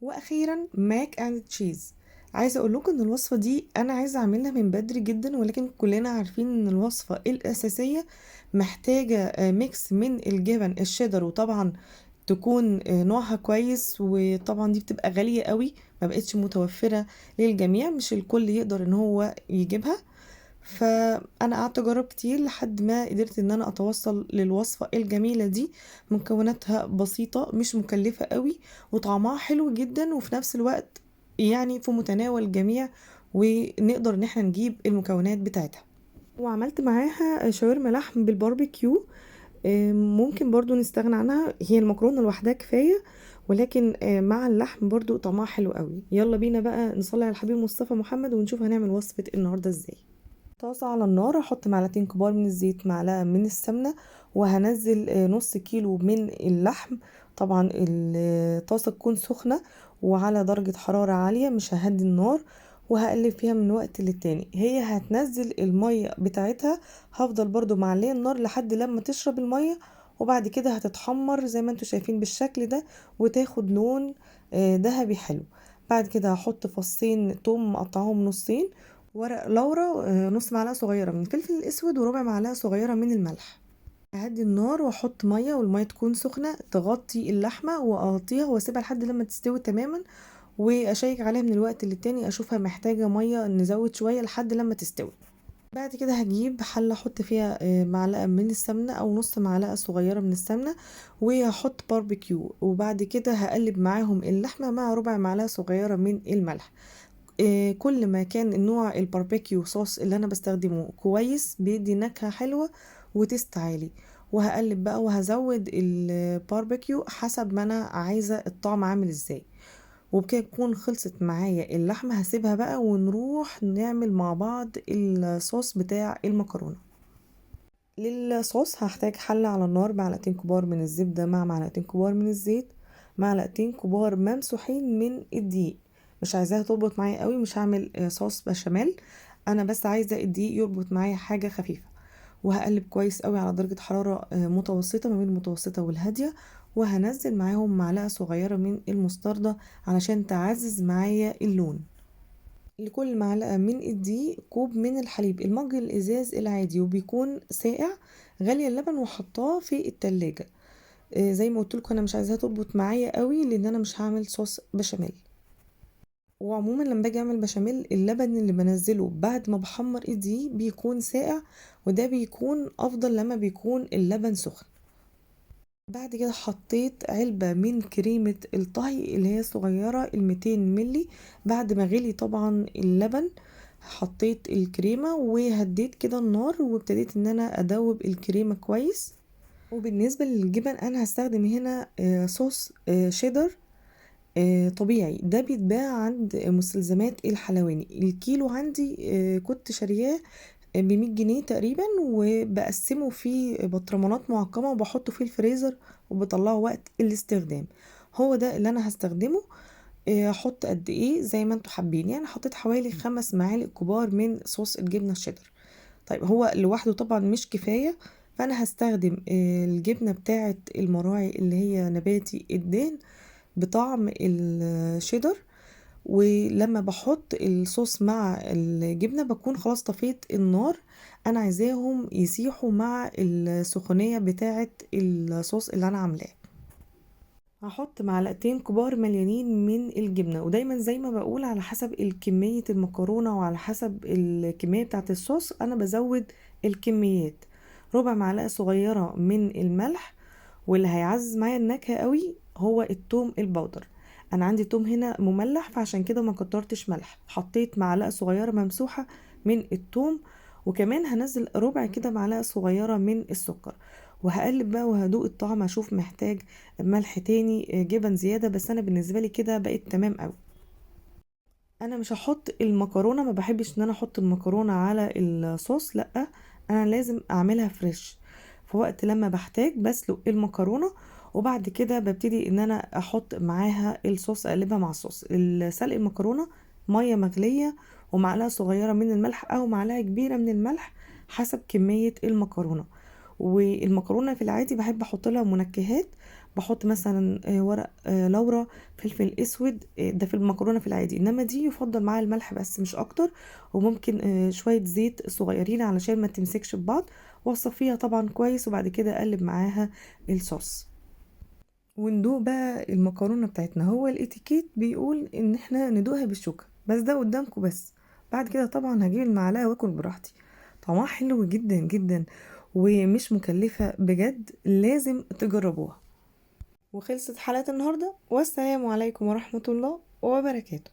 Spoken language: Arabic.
واخيرا ماك اند تشيز. عايزه اقول لكم ان الوصفه دي انا عايزه اعملها من بدري جدا، ولكن كلنا عارفين ان الوصفه الاساسيه محتاجه ميكس من الجبن الشيدر، وطبعا تكون نوعها كويس، وطبعا دي بتبقى غاليه قوي، ما بقتش متوفره للجميع، مش الكل يقدر ان هو يجيبها. فانا قعدت اجرب كتير لحد ما قدرت ان انا اتوصل للوصفة الجميلة دي. مكوناتها بسيطة، مش مكلفة قوي، وطعمها حلو جدا، وفي نفس الوقت يعني في متناول الجميع، ونقدر ان احنا نجيب المكونات بتاعتها. وعملت معاها شاورما لحم بالباربيكيو. ممكن برضو نستغنى عنها، هي المكرونة لوحدها كفاية، ولكن مع اللحم برضو طعمها حلو قوي. يلا بينا بقى نصلي على الحبيب مصطفى محمد ونشوف هنعمل وصفة النهاردة ازاي. طاسة على النار، هحط معلقتين كبار من الزيت، معلقة من السمنة، وهنزل نص كيلو من اللحم. طبعا الطاسة تكون سخنة وعلى درجة حرارة عالية، مش ههدي النار، وهقلب فيها من وقت للتاني. هي هتنزل المية بتاعتها، هفضل برضو معلية النار لحد لما تشرب المية، وبعد كده هتتحمر زي ما انتوا شايفين بالشكل ده، وتاخد لون ذهبي حلو. بعد كده هحط فصين توم مقطعهم نصين، ورق لورا، نص معلقة صغيرة من الفلفل الأسود، وربع معلقة صغيرة من الملح. أهدي النار وأحط مية، والمية تكون سخنة تغطي اللحمة، وأغطيها وأسيبها لحد لما تستوي تماما، وأشيك عليها من الوقت للتاني، أشوفها محتاجة مية نزود شوية لحد لما تستوي. بعد كده هجيب حلة احط فيها معلقة من السمنة او نص معلقة صغيرة من السمنة، وهحط باربيكيو، وبعد كده هقلب معاهم اللحمة مع ربع معلقة صغيرة من الملح. كل ما كان النوع الباربيكيو صوص اللي انا بستخدمه كويس، بيدي نكهة حلوة وتست عالي. وهقلب بقى وهزود الباربيكيو حسب ما انا عايزة الطعم عامل ازاي. وبكده تكون خلصت معايا اللحمة، هسيبها بقى ونروح نعمل مع بعض الصوص بتاع المكرونة. للصوص هحتاج حلة على النار، معلقتين كبار من الزبدة مع معلقتين كبار من الزيت، معلقتين كبار ممسوحين من الدقيق. مش عايزاها تربط معايا قوي، مش هعمل صوص بشاميل، انا بس عايزة الدقيق يربط معايا حاجة خفيفة. وهقلب كويس قوي على درجة حرارة متوسطة، ما بين المتوسطة والهادية. وهنزل معاهم معلقة صغيرة من المستردة علشان تعزز معايا اللون. لكل معلقة من الدقيق كوب من الحليب، المج الازاز العادي وبيكون ساقع. غالية اللبن وحطاه في التلاجة. زي ما قلت لكم انا مش عايزاها تربط معايا قوي، لان انا مش هعمل صوص بشاميل. وعموما لما باجي اعمل بشاميل، اللبن اللي بنزله بعد ما بحمر الدقيق بيكون ساقع، وده بيكون افضل لما بيكون اللبن سخن. بعد كده حطيت علبة من كريمة الطهي اللي هي صغيرة، 200 ملي. بعد ما غلي طبعا اللبن، حطيت الكريمة وهديت كده النار، وابتديت ان انا ادوب الكريمة كويس. وبالنسبة للجبن انا هستخدم هنا صوص شيدر طبيعي، ده بيتباع عند مستلزمات الحلواني. الكيلو عندي كنت شارياه ب100 جنيه تقريبا، وبقسمه في برطمانات معقمة وبحطه في الفريزر، وبطلعه وقت الاستخدام. هو ده اللي انا هستخدمه. احط قد ايه زي ما انتوا حابين، يعني حطيت حوالي 5 معالق كبار من صوص الجبنة الشيدر. طيب هو لوحده طبعا مش كفاية، فانا هستخدم الجبنة بتاعة المراعي اللي هي نباتي الدهن بطعم الشيدر. ولما بحط الصوص مع الجبنة بكون خلاص طفيت النار، انا عايزاهم يسيحوا مع السخونية بتاعة الصوص اللي انا عاملاه. هحط معلقتين كبار مليانين من الجبنة، ودايما زي ما بقول على حسب الكمية المكرونة وعلى حسب الكمية بتاعة الصوص انا بزود الكميات. ربع معلقة صغيرة من الملح. واللي هيعزز معايا النكهة قوي هو التوم البودر. انا عندي توم هنا مملح، فعشان كده ما كترتش ملح، حطيت معلقة صغيرة ممسوحة من التوم. وكمان هنزل ربع كده معلقة صغيرة من السكر. وهقلب بقى وهدوق الطعم، اشوف محتاج ملح تاني جبن زيادة، بس انا بالنسبة لي كده بقيت تمام قوي. انا مش هحط المكرونة، ما بحبش ان انا احط المكرونة على الصوص، لا، انا لازم اعملها فريش. في وقت لما بحتاج بسلق المكرونة، وبعد كده ببتدي ان انا احط معاها الصوص، اقلبها مع الصوص. سلق المكرونة مية مغلية ومعلقة صغيرة من الملح او معلقة كبيرة من الملح، حسب كمية المكرونة. والمكرونة في العادي بحب احط لها منكهات، بحط مثلا ورق لورا، فلفل اسود، ده في المكرونه في العادي، انما دي يفضل معاها الملح بس مش اكتر، وممكن شويه زيت صغيرين علشان ما تمسكش ببعض، واصفيها طبعا كويس، وبعد كده اقلب معاها الصوص وندوق بقى المكرونه بتاعتنا. هو الاتيكيت بيقول ان احنا ندوقها بالشوكه، بس ده قدامكم بس، بعد كده طبعا هجيب المعلقه واكل براحتي. طعمها حلو جدا جدا ومش مكلفه بجد، لازم تجربوها. وخلصت حلقة النهاردة، والسلام عليكم ورحمة الله وبركاته.